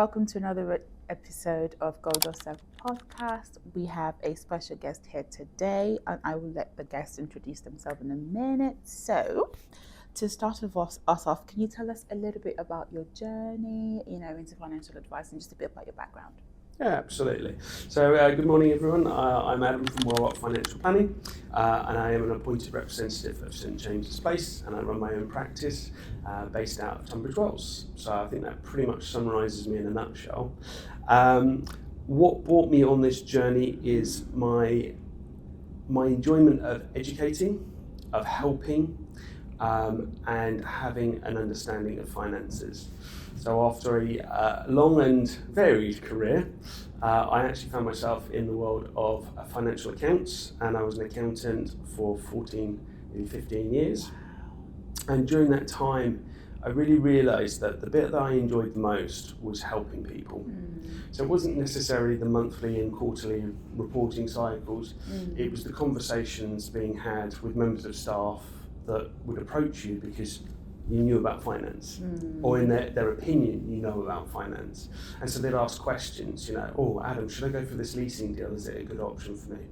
welcome to another episode of Goldust Circle Podcast. We have a special guest here today, and I will let the guests introduce themselves in a minute. So, to start us off, can you tell us a little bit about your journey, into financial advice, and just a bit about your background? Yeah, absolutely. So good morning, everyone. I'm Adam from World Financial Planning, and I am an appointed representative of St James's Place, and I run my own practice based out of Tunbridge Wells. So I think that pretty much summarises me in a nutshell. What brought me on this journey is my enjoyment of educating, of helping, and having an understanding of finances. So after a long and varied career, I actually found myself in the world of financial accounts, and I was an accountant for 14, maybe 15 years. And during that time, I really realised that the bit that I enjoyed the most was helping people. So it wasn't necessarily the monthly and quarterly reporting cycles, it was the conversations being had with members of staff that would approach you because you knew about finance, or in their opinion, you know about finance. And so they'd ask questions, oh, Adam, should I go for this leasing deal? Is it a good option for me?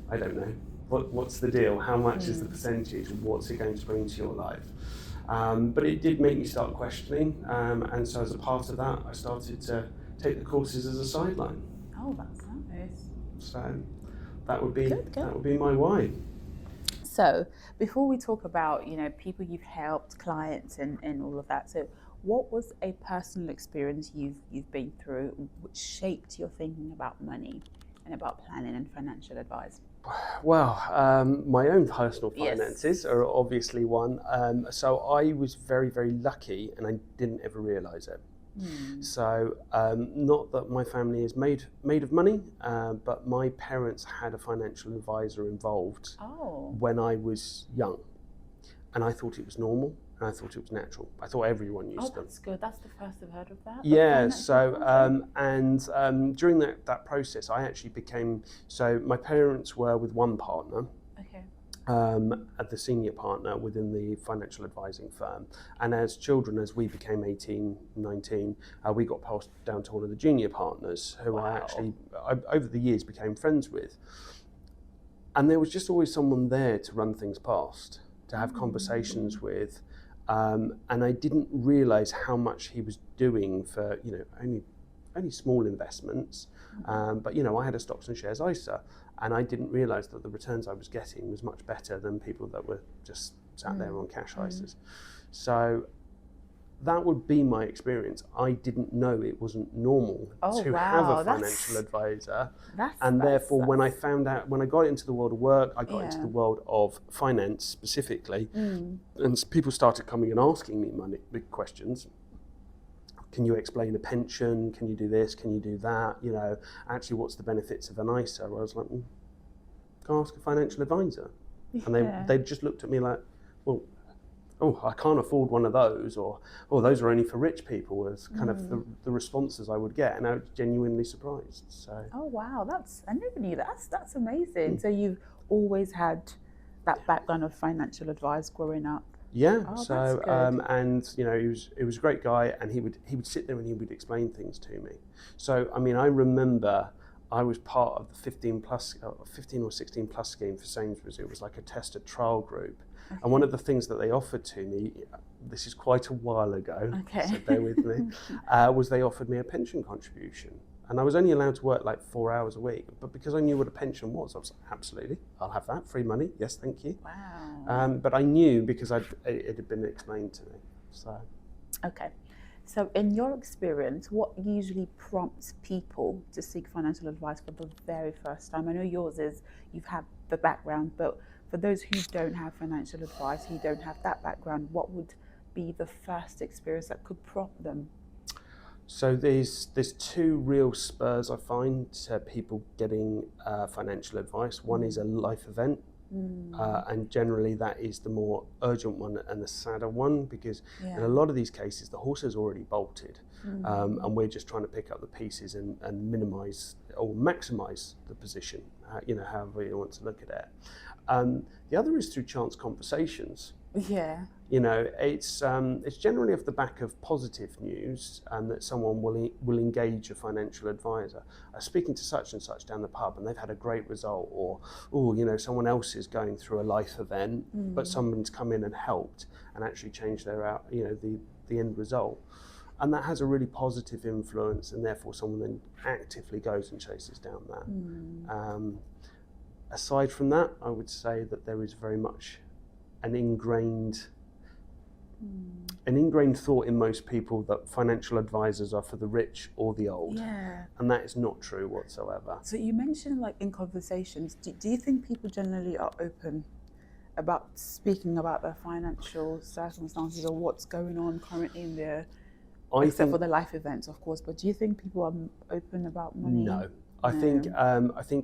I don't know. What's the deal? How much is the percentage? What's it going to bring to your life? But it did make me start questioning. And so as a part of that, I started to take the courses as a sideline. Oh, that's nice. So that would be Good. That would be my why. So before we talk about, people you've helped, clients and all of that, so what was a personal experience you've been through which shaped your thinking about money and about planning and financial advice? Well, my own personal finances are obviously one. So I was very, very lucky, and I didn't ever realise it. So not that my family is made of money, but my parents had a financial advisor involved when I was young, and I thought it was normal, and I thought it was natural. I thought everyone used them. Oh, that's good. That's the first I've heard of that. Yeah. So during that process, I actually became. So my parents were with one partner. Okay. At the senior partner within the financial advising firm. And as children, as we became 18, 19, we got passed down to one of the junior partners who I over the years became friends with. And there was just always someone there to run things past, to have conversations with. And I didn't realise how much he was doing for, only small investments. But, I had a stocks and shares ISA. And I didn't realise that the returns I was getting was much better than people that were just sat there on cash ISAs. So that would be my experience. I didn't know it wasn't normal to have a financial advisor. And therefore, when I got into the world of work, I got into the world of finance specifically, and people started coming and asking me big questions. Can you explain a pension? Can you do this? Can you do that? Actually, what's the benefits of an ISA? I was like, go ask a financial advisor. And they just looked at me like, I can't afford one of those, or those are only for rich people, was kind of the responses I would get, and I was genuinely surprised. So. Oh wow, I never knew that. That's amazing. So you've always had that background of financial advice growing up. Yeah. Oh, so and he was a great guy, and he would sit there and he would explain things to me. So I remember I was part of the 15 or 16 plus scheme for Sainsbury's. It was like a tested trial group. Okay. And one of the things that they offered to me, this is quite a while ago, so bear with me, was they offered me a pension contribution. And I was only allowed to work like 4 hours a week, but because I knew what a pension was, I was like, absolutely, I'll have that, free money, yes, thank you. Wow. But I knew because it had been explained to me. So. Okay. So in your experience, what usually prompts people to seek financial advice for the very first time? I know yours is you've had the background, but for those who don't have financial advice, who don't have that background, what would be the first experience that could prompt them? So there's two real spurs I find to people getting financial advice. One is a life event, and generally that is the more urgent one and the sadder one, because in a lot of these cases the horse has already bolted, and we're just trying to pick up the pieces and minimise or maximise the position, however you want to look at it. The other is through chance conversations. Yeah. You know, it's generally off the back of positive news, and that someone will engage a financial advisor. Speaking to such and such down the pub, and they've had a great result, or someone else is going through a life event, but someone's come in and helped and actually changed the end result, and that has a really positive influence, and therefore someone then actively goes and chases down that. Aside from that, I would say that there is very much an ingrained thought in most people that financial advisors are for the rich or the old. Yeah. And that is not true whatsoever. So you mentioned, like, in conversations, do you think people generally are open about speaking about their financial circumstances or what's going on currently in their, except for the life events, of course, but do you think people are open about money? No. I think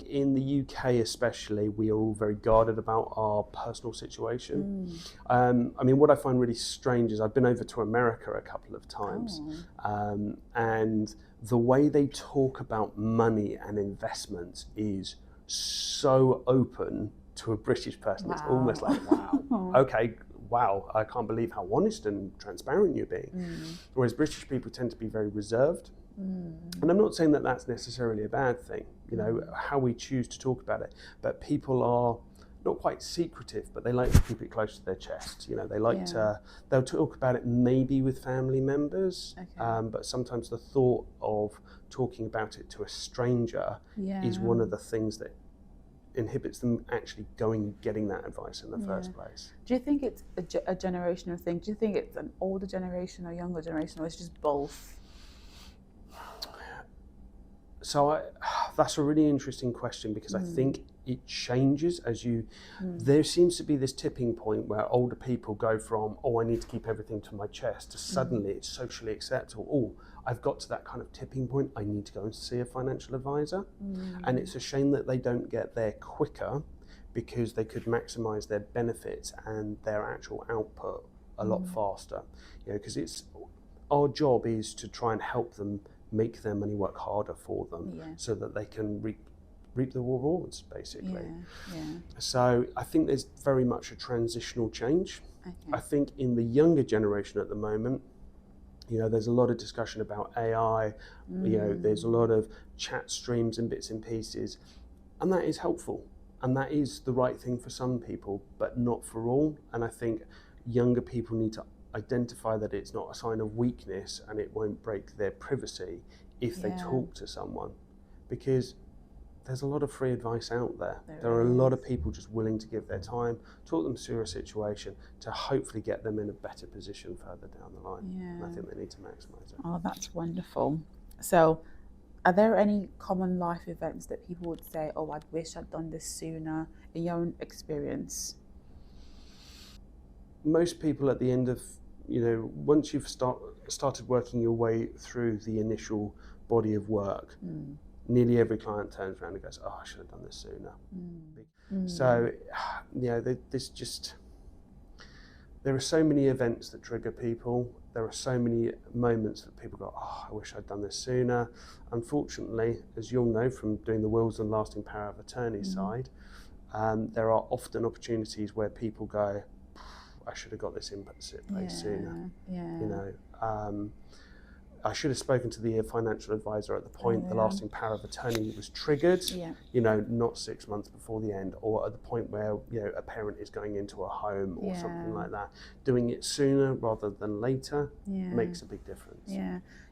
in the UK especially, we are all very guarded about our personal situation. I mean, what I find really strange is I've been over to America a couple of times, and the way they talk about money and investments is so open to a British person. Wow. It's almost like, wow, okay, wow, I can't believe how honest and transparent you're being. Whereas British people tend to be very reserved. And I'm not saying that that's necessarily a bad thing, how we choose to talk about it, but people are not quite secretive, but they like to keep it close to their chest. They like they'll talk about it maybe with family members, but sometimes the thought of talking about it to a stranger is one of the things that inhibits them actually getting that advice in the first place. Do you think it's a generational thing? Do you think it's an older generation or younger generation, or it's just both? So that's a really interesting question, because I think it changes as there seems to be this tipping point where older people go from, I need to keep everything to my chest, to suddenly it's socially acceptable. I've got to that kind of tipping point, I need to go and see a financial advisor. And it's a shame that they don't get there quicker, because they could maximize their benefits and their actual output a lot faster. Because our job is to try and help them make their money work harder for them, so that they can reap the rewards, basically. So I think there's very much a transitional change. I think in the younger generation at the moment, there's a lot of discussion about AI, there's a lot of chat streams and bits and pieces, and that is helpful, and that is the right thing for some people, but not for all. And I think younger people need to identify that it's not a sign of weakness, and it won't break their privacy if they talk to someone, because there's a lot of free advice out there. There are a lot of people just willing to give their time, talk them through a situation to hopefully get them in a better position further down the line. And I think they need to maximise it. Oh, that's wonderful. So are there any common life events that people would say, I wish I'd done this sooner, in your own experience? Most people at the end of, once you've started working your way through the initial body of work, nearly every client turns around and goes, I should have done this sooner. So, there are so many events that trigger people. There are so many moments that people go, I wish I'd done this sooner. Unfortunately, as you'll know from doing the wills and lasting power of attorney side, there are often opportunities where people go, I should have got this in place sooner. I should have spoken to the financial advisor at the point the lasting power of attorney was triggered, not 6 months before the end, or at the point where a parent is going into a home or something like that. Doing it sooner rather than later makes a big difference.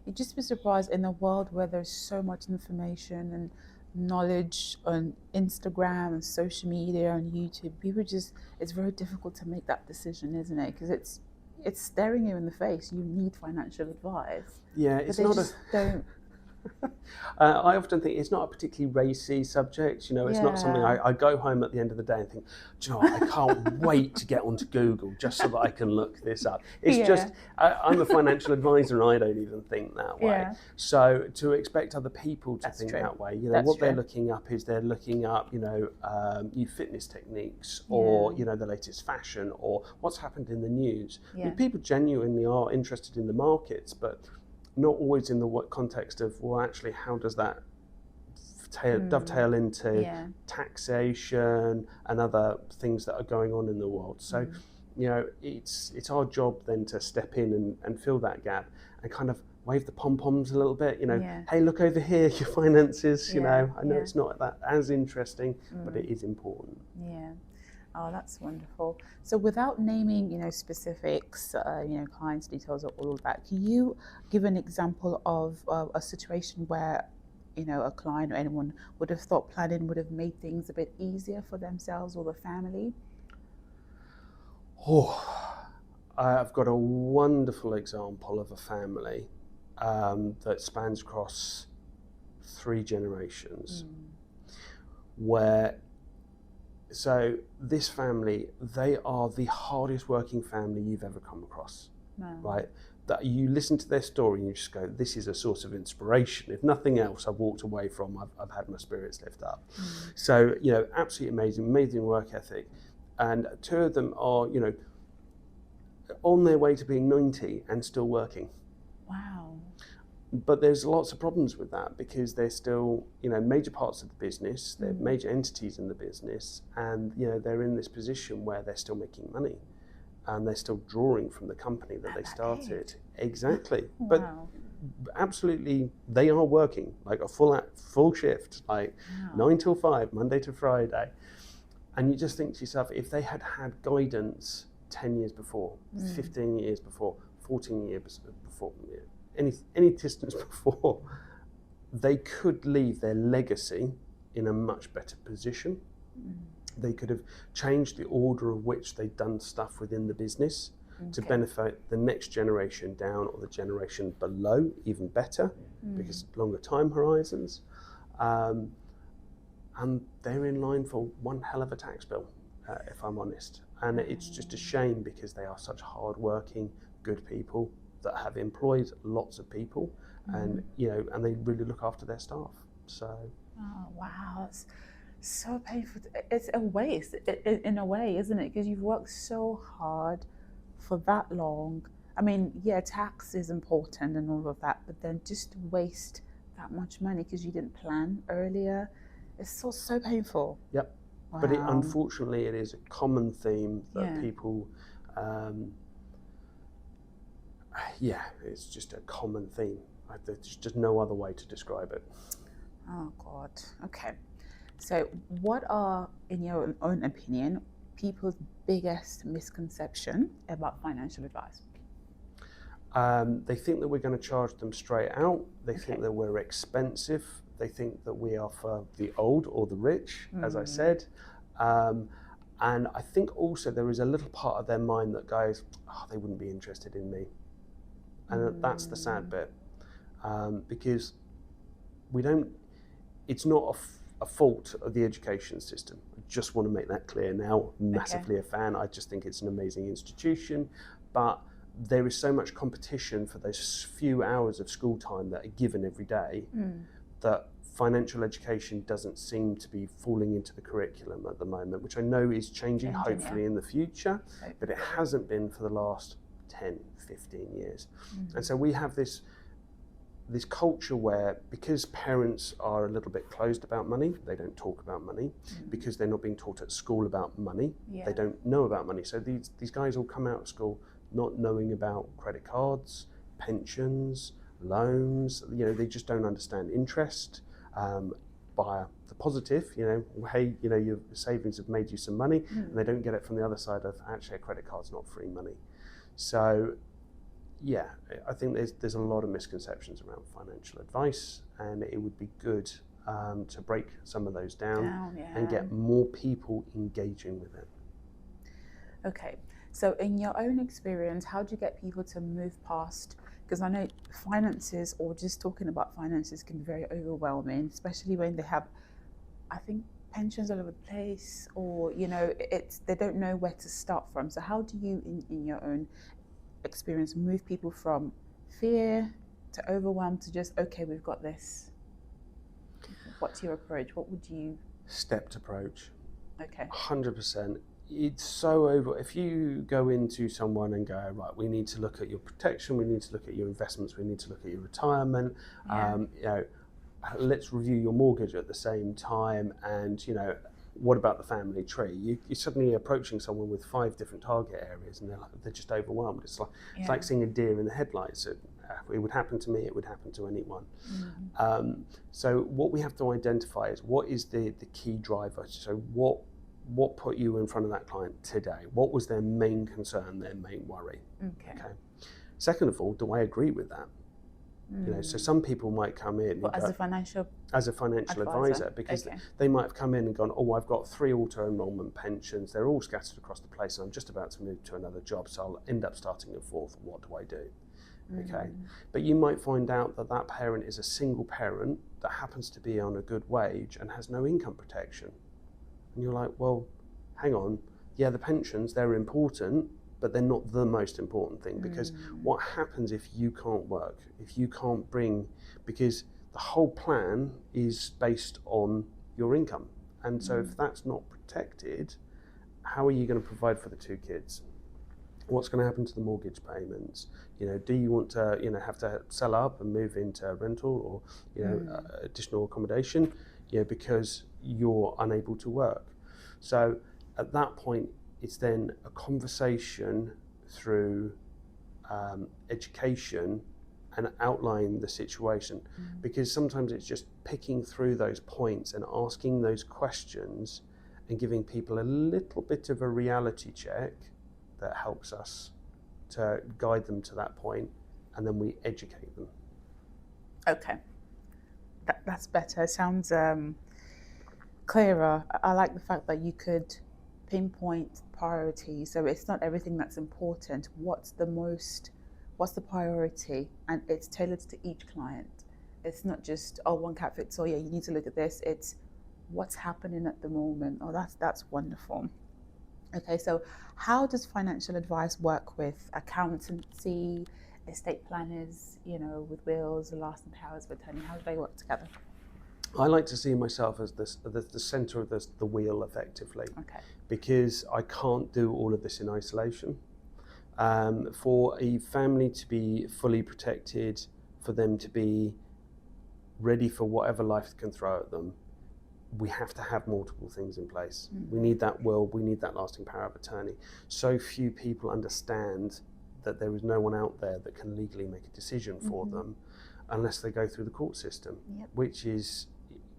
You'd just be surprised, in a world where there's so much information and knowledge on Instagram and social media and YouTube, it's very difficult to make that decision, isn't it? Because it's staring you in the face. You need financial advice. It's not don't. I often think it's not a particularly racy subject. It's not something I go home at the end of the day and think, do you know what, I can't wait to get onto Google just so that I can look this up. It's just, I'm a financial advisor and I don't even think that way. So to expect other people to think that way, what they're looking up is they're looking up, new fitness techniques, or, the latest fashion, or what's happened in the news. I mean, people genuinely are interested in the markets, but not always in the context of, actually, how does that dovetail into taxation and other things that are going on in the world. So it's our job then to step in and fill that gap and kind of wave the pom-poms a little bit, hey, look over here, your finances, I know it's not that as interesting, but it is important. Yeah. Oh, that's wonderful. So without naming, specifics, clients' details or all of that, can you give an example of a situation where, a client or anyone would have thought planning would have made things a bit easier for themselves or the family? Oh, I've got a wonderful example of a family that spans across 3 generations, so this family, they are the hardest working family you've ever come across, right? That you listen to their story and you just go, this is a source of inspiration. If nothing else, I've walked away from, I've had my spirits lift up. So, absolutely amazing work ethic. And 2 of them are, on their way to being 90 and still working. Wow. But there's lots of problems with that because they're still, major parts of the business, they're major entities in the business, and, they're in this position where they're still making money and they're still drawing from the company that they started. Exactly. Wow. But absolutely, they are working like a full shift, like 9 till 5, Monday to Friday. And you just think to yourself, if they had had guidance 10 years before, 15 years before, 14 years before, any distance before, they could leave their legacy in a much better position. They could have changed the order of which they'd done stuff within the business to benefit the next generation down or the generation below even better, because longer time horizons. And they're in line for one hell of a tax bill, if I'm honest. And it's just a shame because they are such hard-working, good people that have employed lots of people, and and they really look after their staff. So, oh wow, it's so painful. It's a waste in a way, isn't it? Because you've worked so hard for that long. I mean, yeah, tax is important and all of that, but then just to waste that much money because you didn't plan earlier, it's so painful. Yep. Wow. But unfortunately, it is a common theme that people. It's just a common theme. There's just no other way to describe it. Oh God. Okay. So, what are, in your own opinion, people's biggest misconception about financial advice? They think that we're going to charge them straight out. They think that we're expensive. They think that we are for the old or the rich, as I said. And I think also there is a little part of their mind that goes, they wouldn't be interested in me. And that's the sad bit, because it's not a fault of the education system. I just want to make that clear now. Massively a fan. I just think it's an amazing institution, but there is so much competition for those few hours of school time that are given every day that financial education doesn't seem to be falling into the curriculum at the moment, which I know is changing hopefully in the future, but it hasn't been for the last 10, 15 years. And so we have this culture where, because parents are a little bit closed about money, they don't talk about money, because they're not being taught at school about money, they don't know about money. So these guys all come out of school not knowing about credit cards, pensions, loans. They just don't understand interest. Via the positive, hey, your savings have made you some money, and they don't get it from the other side of, actually, a credit card's not free money. So, I think there's a lot of misconceptions around financial advice, and it would be good to break some of those down and get more people engaging with it. Okay, so in your own experience, how do you get people to move past? Because I know finances, or just talking about finances, can be very overwhelming, especially when they have, I think, pensions all over the place, or they don't know where to start from. So how do you, in your own experience, move people from fear to overwhelm to just, okay, we've got this? What's your approach? What would you? Stepped approach. Okay. 100%. It's so if you go into someone and go, right, we need to look at your protection, we need to look at your investments, we need to look at your retirement, let's review your mortgage at the same time, and what about the family tree? You're suddenly approaching someone with 5 different target areas, and they're just overwhelmed. It's like seeing a deer in the headlights. It would happen to me. It would happen to anyone. So what we have to identify is what is the key driver. So what put you in front of that client today? What was their main concern, their main worry? Okay. Second of all, do I agree with that? So some people might come in as a financial advisor, because they might have come in and gone, oh, I've got 3 auto-enrollment pensions, they're all scattered across the place, and I'm just about to move to another job, so I'll end up starting a 4th. What do I do? Okay, but you might find out that that parent is a single parent that happens to be on a good wage and has no income protection. And you're like, well, hang on, yeah, the pensions, they're important, but they're not the most important thing, because what happens if you can't work, if you can't because the whole plan is based on your income. And so if that's not protected, how are you going to provide for the 2 kids? What's going to happen to the mortgage payments? Do you want to, have to sell up and move into rental or, additional accommodation, because you're unable to work? So at that point, it's then a conversation through education and outlining the situation, because sometimes it's just picking through those points and asking those questions and giving people a little bit of a reality check that helps us to guide them to that point, and then we educate them. Okay, that's better. It sounds clearer. I like the fact that you could pinpoint priorities, so it's not everything that's important. What's the priority, and it's tailored to each client. It's not just, oh, one cat fits all. Yeah, you need to look at this. It's what's happening at the moment. Oh, that's wonderful. Okay, so how does financial advice work with accountancy, estate planners, with wills, lasting powers of attorney? How do they work together? I like to see myself as the center of the wheel, effectively, because I can't do all of this in isolation. For a family to be fully protected, for them to be ready for whatever life can throw at them, we have to have multiple things in place. We need that will, we need that lasting power of attorney. So few people understand that there is no one out there that can legally make a decision for them unless they go through the court system, which is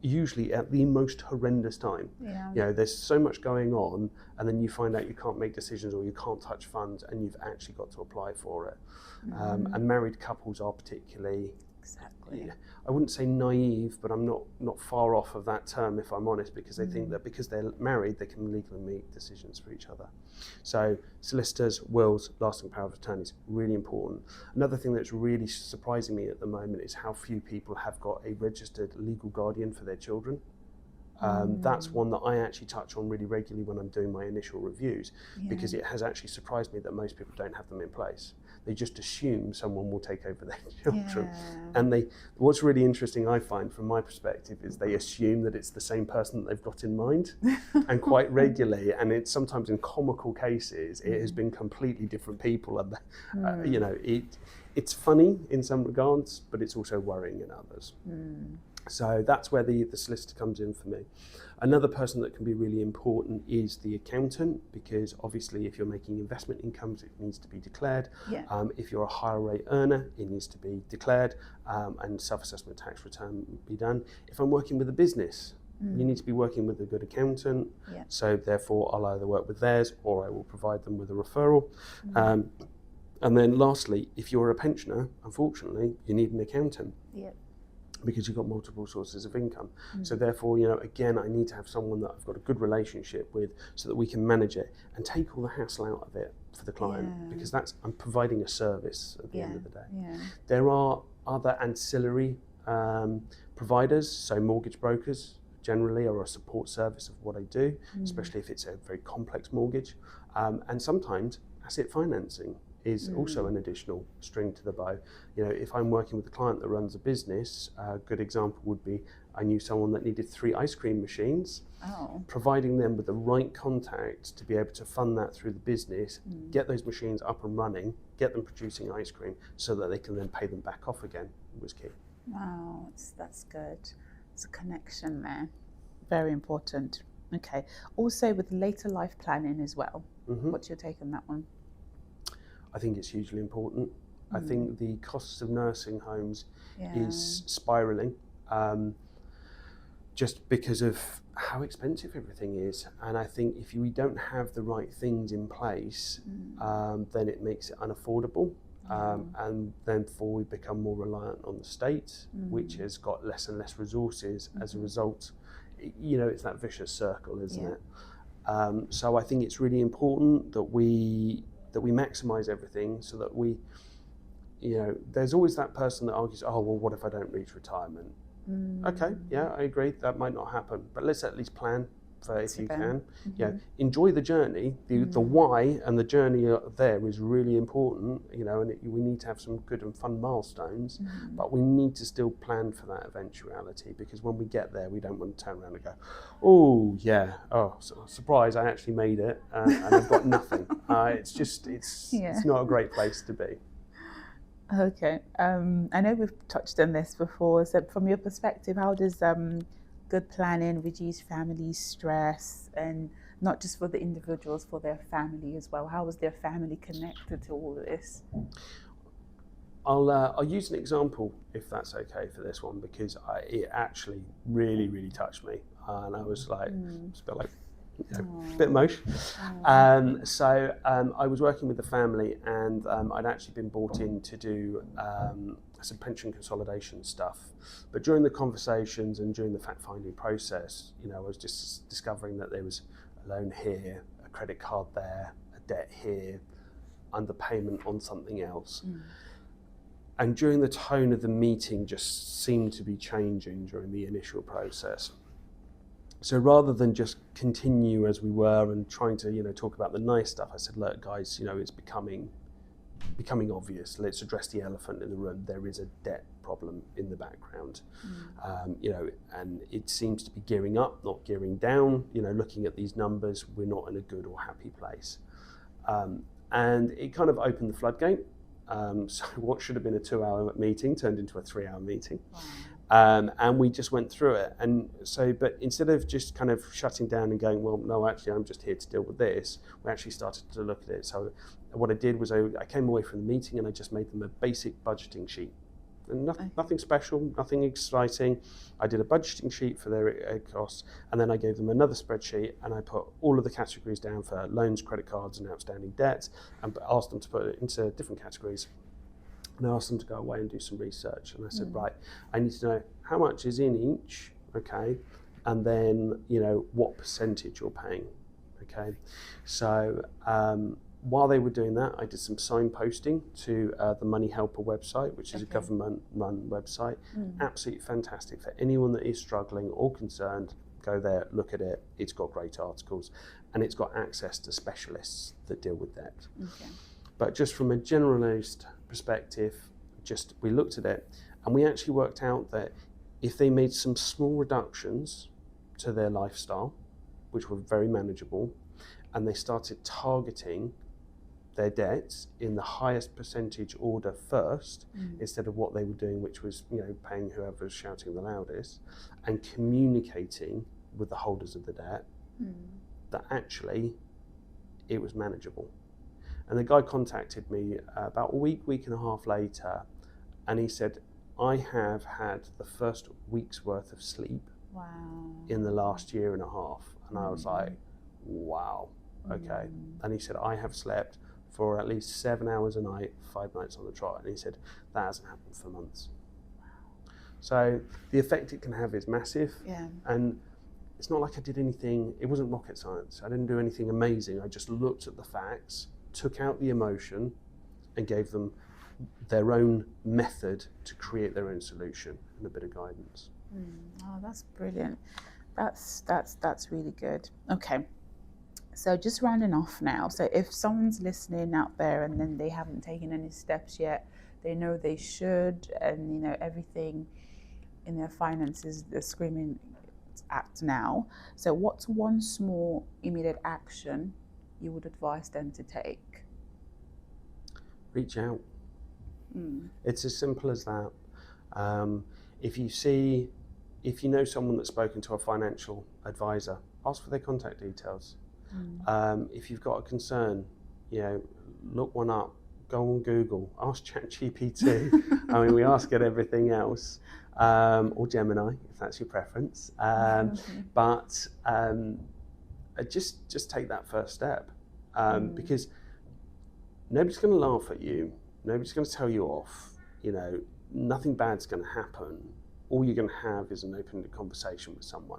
usually at the most horrendous time. There's so much going on, and then you find out you can't make decisions or you can't touch funds, and you've actually got to apply for it. And married couples are particularly, I wouldn't say naive, but I'm not far off of that term, if I'm honest, because they think that because they're married, they can legally make decisions for each other. So solicitors, wills, lasting power of attorneys, really important. Another thing that's really surprising me at the moment is how few people have got a registered legal guardian for their children. That's one that I actually touch on really regularly when I'm doing my initial reviews, because it has actually surprised me that most people don't have them in place. They just assume someone will take over their children. And what's really interesting, I find, from my perspective, is they assume that it's the same person that they've got in mind, and quite regularly, and it's sometimes in comical cases, it has been completely different people. And it's funny in some regards, but it's also worrying in others. So that's where the solicitor comes in for me. Another person that can be really important is the accountant, because obviously if you're making investment incomes, it needs to be declared. If you're a higher rate earner, it needs to be declared, and self-assessment tax return be done. If I'm working with a business, you need to be working with a good accountant. So therefore I'll either work with theirs or I will provide them with a referral. And then lastly, if you're a pensioner, unfortunately, you need an accountant. Because you've got multiple sources of income. So therefore, again, I need to have someone that I've got a good relationship with, so that we can manage it and take all the hassle out of it for the client, because I'm providing a service at the end of the day. There are other ancillary providers, so mortgage brokers generally are a support service of what I do, especially if it's a very complex mortgage. And sometimes asset financing is also an additional string to the bow. If I'm working with a client that runs a business, a good example would be, I knew someone that needed 3 ice cream machines, providing them with the right contact to be able to fund that through the business, get those machines up and running, get them producing ice cream, so that they can then pay them back off again, was key. Wow, that's good. It's a connection there. Very important. Okay. Also with later life planning as well. Mm-hmm. What's your take on that one? I think it's hugely important. I think the costs of nursing homes Yeah. is spiralling, just because of how expensive everything is. And I think if we don't have the right things in place, then it makes it unaffordable. And therefore we become more reliant on the state, which has got less and less resources as a result. It's that vicious circle, isn't it? So I think it's really important that we maximise everything, so that we, there's always that person that argues, oh, well, what if I don't reach retirement? Okay, yeah, I agree, that might not happen, but let's at least plan for if you can. Enjoy the journey. The why and the journey there is really important, and we need to have some good and fun milestones, but we need to still plan for that eventuality, because when we get there, we don't want to turn around and go, surprise, I actually made it, and I've got nothing. It's not a great place to be. Okay. I know we've touched on this before. So from your perspective, how does good planning reduce family stress, and not just for the individuals, for their family as well? How is their family connected to all of this? I'll use an example, if that's okay, for this one, because it actually really, really touched me, and I was like, it's a bit like, a bit emotional. I was working with the family, and I'd actually been brought in to do some pension consolidation stuff. But during the conversations and during the fact-finding process, I was just discovering that there was a loan here, a credit card there, a debt here, underpayment on something else. And during the tone of the meeting just seemed to be changing during the initial process. So rather than just continue as we were and trying to, talk about the nice stuff, I said, look, guys, it's becoming obvious. Let's address the elephant in the room. There is a debt problem in the background, and it seems to be gearing up, not gearing down. Looking at these numbers, we're not in a good or happy place. And it kind of opened the floodgate. So what should have been a 2-hour meeting turned into a 3-hour meeting. Wow. And we just went through it. And so, but instead of just kind of shutting down and going, well, no, actually, I'm just here to deal with this, we actually started to look at it. So what I did was I came away from the meeting and I just made them a basic budgeting sheet. And nothing special, nothing exciting. I did a budgeting sheet for their costs, and then I gave them another spreadsheet, and I put all of the categories down for loans, credit cards, and outstanding debts, and asked them to put it into different categories. And I asked them to go away and do some research. And I said, right, I need to know how much is in each, okay, and then, what percentage you're paying, okay. So while they were doing that, I did some signposting to the Money Helper website, which is a government-run website. Absolutely fantastic for anyone that is struggling or concerned. Go there, look at it. It's got great articles, and it's got access to specialists that deal with debt. Okay. But just from a generalist perspective, we looked at it, and we actually worked out that if they made some small reductions to their lifestyle, which were very manageable, and they started targeting their debts in the highest percentage order first, instead of what they were doing, which was paying whoever was shouting the loudest, and communicating with the holders of the debt, that actually it was manageable. And the guy contacted me about a week and a half later, and he said, I have had the first week's worth of sleep in the last year and a half. And I was like, wow, okay. And he said, I have slept for at least 7 hours a night, 5 nights on the trot. And he said, that hasn't happened for months. So the effect it can have is massive. Yeah. And it's not like I did anything, it wasn't rocket science. I didn't do anything amazing. I just looked at the facts, took out the emotion, and gave them their own method to create their own solution and a bit of guidance. Oh, that's brilliant. That's really good. Okay. So just rounding off now. So if someone's listening out there and then they haven't taken any steps yet, they know they should, and everything in their finances, they're screaming act now. So what's one small immediate action you would advise them to take? Reach out. It's as simple as that. If you know someone that's spoken to a financial advisor, ask for their contact details. Mm. If you've got a concern, look one up. Go on Google, ask ChatGPT. I mean, we ask it everything else, or Gemini, if that's your preference. But just take that first step, because nobody's going to laugh at you. Nobody's going to tell you off. Nothing bad's going to happen. All you're going to have is an open conversation with someone.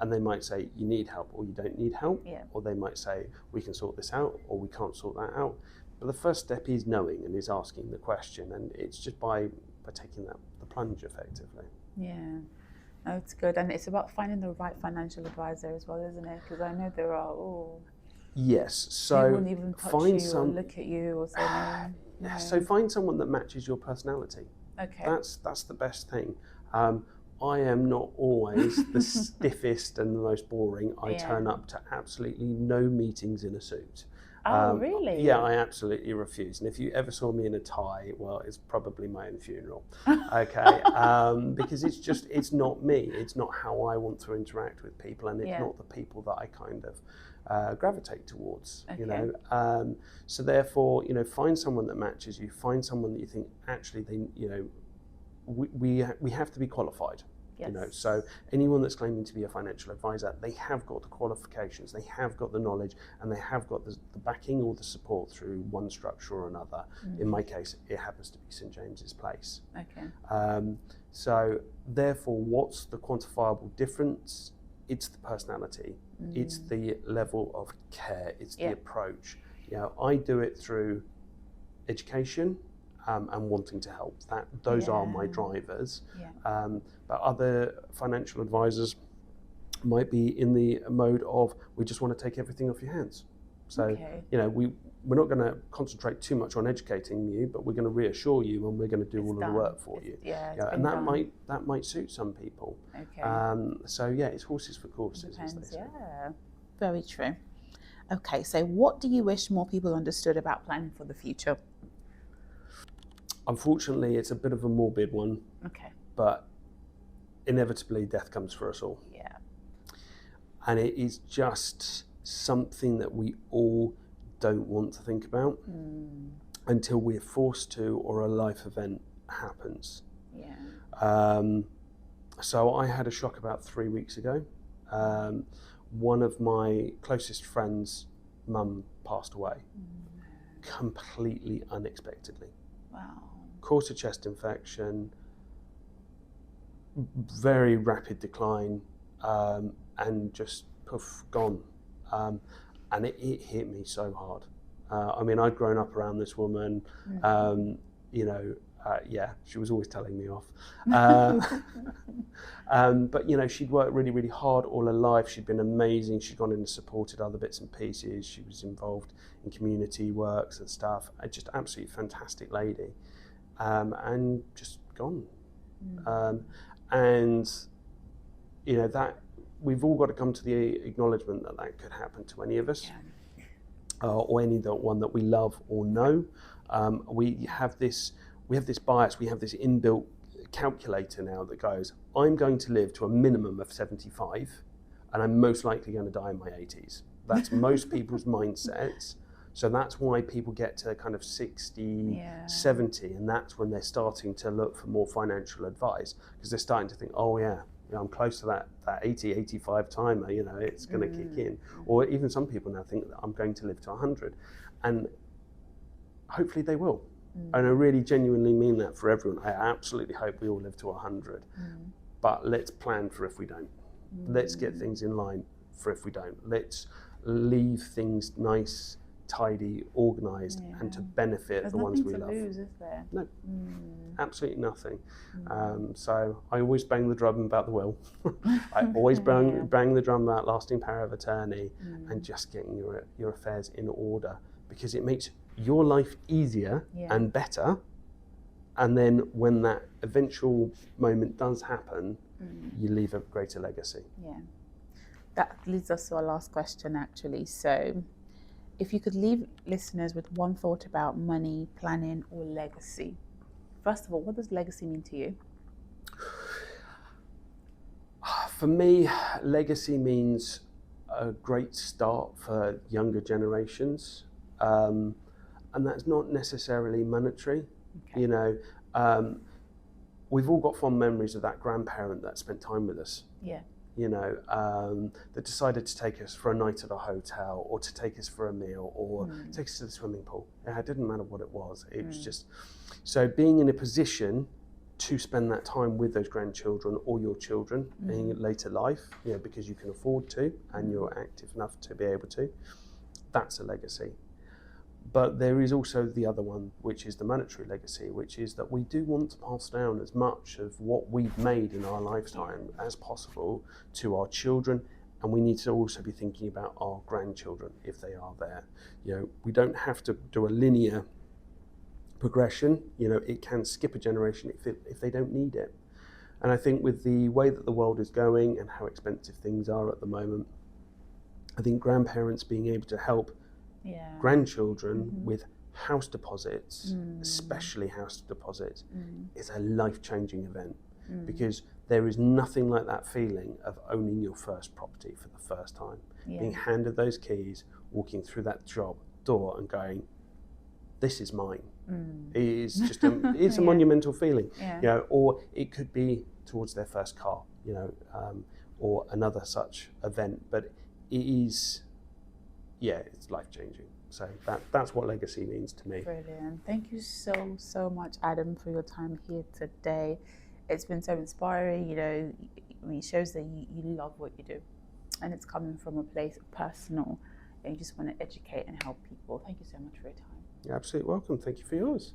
And they might say, you need help, or you don't need help. Yeah. Or they might say, we can sort this out, or we can't sort that out. But the first step is knowing and is asking the question. And it's just by taking the plunge, effectively. Yeah. No, it's good. And it's about finding the right financial advisor as well, isn't it? Because I know there are, Yes. they So wouldn't even touch find you or look at you or say no. Yeah, so find someone that matches your personality. Okay. That's the best thing. I am not always the stiffest and the most boring. I turn up to absolutely no meetings in a suit. Oh, really? Yeah, I absolutely refuse. And if you ever saw me in a tie, well, it's probably my own funeral. Okay, because it's not me. It's not how I want to interact with people, and it's not the people that I kind of gravitate towards. Okay. So therefore, find someone that matches you. Find someone that you think actually we have to be qualified. Yes. So anyone that's claiming to be a financial advisor, they have got the qualifications, they have got the knowledge, and they have got the backing or the support through one structure or another. In my case, it happens to be St James's Place. Okay. So therefore, what's the quantifiable difference? It's the personality, it's the level of care, it's the approach. I do it through education. And wanting to help. Those are my drivers. But other financial advisors might be in the mode of, we just want to take everything off your hands. So we're not going to concentrate too much on educating you, but we're going to reassure you, and we're going to do all of the work for you. And that might suit some people. Okay. So it's horses for courses. Depends. Very true. Okay, so what do you wish more people understood about planning for the future? Unfortunately, it's a bit of a morbid one. Okay. But inevitably, death comes for us all. Yeah. And it is just something that we all don't want to think about until we're forced to, or a life event happens. Yeah. So I had a shock about 3 weeks ago. One of my closest friends' mum passed away completely unexpectedly. Wow. Caught a chest infection, very rapid decline, and just poof, gone. And it hit me so hard. I mean, I'd grown up around this woman, she was always telling me off. But, she'd worked really, really hard all her life. She'd been amazing. She'd gone in and supported other bits and pieces. She was involved in community works and stuff. Just absolutely fantastic lady. And just gone. That we've all got to come to the acknowledgement that could happen to any of us. Or anyone that we love or know. We have this bias, we have this inbuilt calculator now that goes, I'm going to live to a minimum of 75, and I'm most likely going to die in my 80s. That's most people's mindsets. So that's why people get to kind of 60, 70, and that's when they're starting to look for more financial advice, because they're starting to think, I'm close to that 80, 85 timer, it's going to kick in. Or even some people now think that I'm going to live to 100. And hopefully they will. And I really genuinely mean that for everyone. I absolutely hope we all live to 100. But let's plan for if we don't. Let's get things in line for if we don't. Let's leave things nice, tidy, organised, and to benefit the ones we love. There's nothing to lose, is there? No, absolutely nothing. So I always bang the drum about the will. I always bang the drum about lasting power of attorney and just getting your affairs in order, because it makes your life easier and better. And then when that eventual moment does happen, you leave a greater legacy. Yeah. That leads us to our last question, actually. So if you could leave listeners with one thought about money, planning, or legacy. First of all, what does legacy mean to you? For me, legacy means a great start for younger generations, and that's not necessarily monetary. Okay. You know, we've all got fond memories of that grandparent that spent time with us. Yeah. You know, that decided to take us for a night at a hotel, or to take us for a meal, or take us to the swimming pool. It didn't matter what it was. It was just, so being in a position to spend that time with those grandchildren or your children in later life, you know, because you can afford to and you're active enough to be able to, that's a legacy. But there is also the other one, which is the monetary legacy, which is that we do want to pass down as much of what we've made in our lifetime as possible to our children, and we need to also be thinking about our grandchildren if they are there. You know, we don't have to do a linear progression. You know, it can skip a generation if they don't need it. And I think with the way that the world is going and how expensive things are at the moment, I think grandparents being able to help grandchildren with house deposits, especially house deposits, is a life-changing event, because there is nothing like that feeling of owning your first property for the first time, being handed those keys, walking through that door and going, this is mine. It is just it's a monumental feeling, you know. Or it could be towards their first car, you know, or another such event, but it is, it's life-changing. So that's what legacy means to me. Brilliant. Thank you so much, Adam, for your time here today. It's been so inspiring. You know, I mean, it shows that you love what you do, and it's coming from a place of personal, and you just want to educate and help people. Thank you so much for your time. You're absolutely welcome. Thank you for yours.